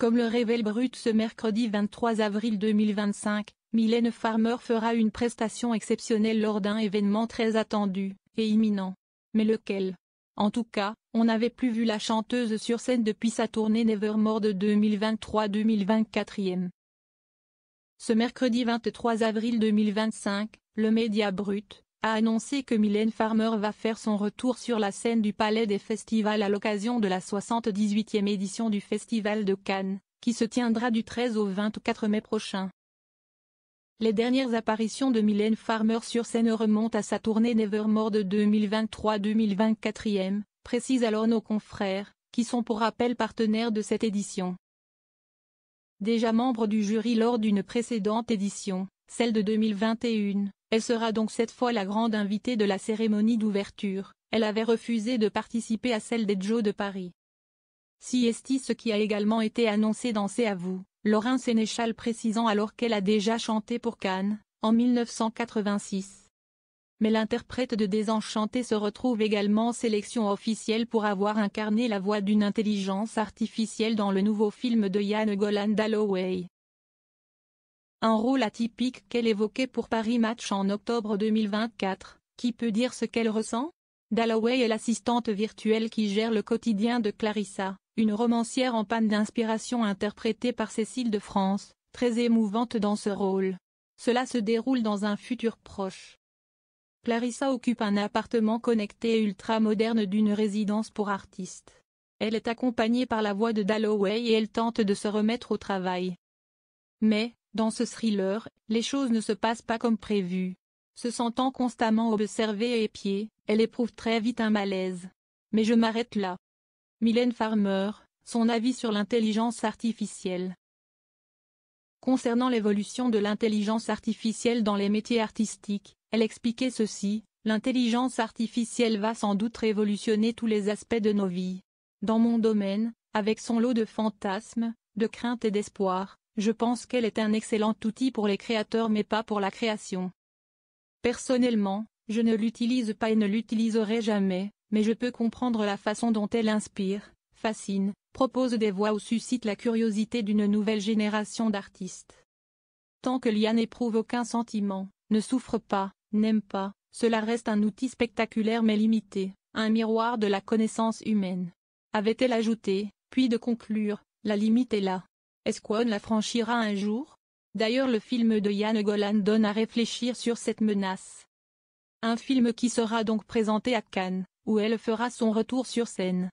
Comme le révèle Brut ce mercredi 23 avril 2025, Mylène Farmer fera une prestation exceptionnelle lors d'un événement très attendu et imminent. Mais lequel? En tout cas, on n'avait plus vu la chanteuse sur scène depuis sa tournée Nevermore de 2023-2024. Ce mercredi 23 avril 2025, le média Brut a annoncé que Mylène Farmer va faire son retour sur la scène du Palais des Festivals à l'occasion de la 78e édition du Festival de Cannes, qui se tiendra du 13 au 24 mai prochain. Les dernières apparitions de Mylène Farmer sur scène remontent à sa tournée Nevermore de 2023-2024, précisent alors nos confrères, qui sont pour rappel partenaires de cette édition. Déjà membre du jury lors d'une précédente édition, celle de 2021, elle sera donc cette fois la grande invitée de la cérémonie d'ouverture. Elle avait refusé de participer à celle des Joe de Paris. Si est ce qui a également été annoncé dans C'est à vous, Laurin Sénéchal précisant alors qu'elle a déjà chanté pour Cannes, en 1986. Mais l'interprète de Désenchanté se retrouve également en sélection officielle pour avoir incarné la voix d'une intelligence artificielle dans le nouveau film de Ian Golan Dalloway. Un rôle atypique qu'elle évoquait pour Paris Match en octobre 2024, qui peut dire ce qu'elle ressent? Dalloway est l'assistante virtuelle qui gère le quotidien de Clarissa, une romancière en panne d'inspiration interprétée par Cécile de France, très émouvante dans ce rôle. Cela se déroule dans un futur proche. Clarissa occupe un appartement connecté et ultra-moderne d'une résidence pour artistes. Elle est accompagnée par la voix de Dalloway et elle tente de se remettre au travail. Mais, dans ce thriller, les choses ne se passent pas comme prévu. Se sentant constamment observée et épiée, elle éprouve très vite un malaise. Mais je m'arrête là. Mylène Farmer, son avis sur l'intelligence artificielle. Concernant l'évolution de l'intelligence artificielle dans les métiers artistiques, elle expliquait ceci: l'intelligence artificielle va sans doute révolutionner tous les aspects de nos vies. Dans mon domaine, avec son lot de fantasmes, de craintes et d'espoir, je pense qu'elle est un excellent outil pour les créateurs mais pas pour la création. Personnellement, je ne l'utilise pas et ne l'utiliserai jamais, mais je peux comprendre la façon dont elle inspire, fascine, propose des voix ou suscite la curiosité d'une nouvelle génération d'artistes. Tant que l'IA n'éprouve aucun sentiment, ne souffre pas, n'aime pas, cela reste un outil spectaculaire mais limité, un miroir de la connaissance humaine. Avait-elle ajouté, puis de conclure, la limite est là. Est-ce qu'on la franchira un jour? D'ailleurs le film de Ian Golan donne à réfléchir sur cette menace. Un film qui sera donc présenté à Cannes, où elle fera son retour sur scène.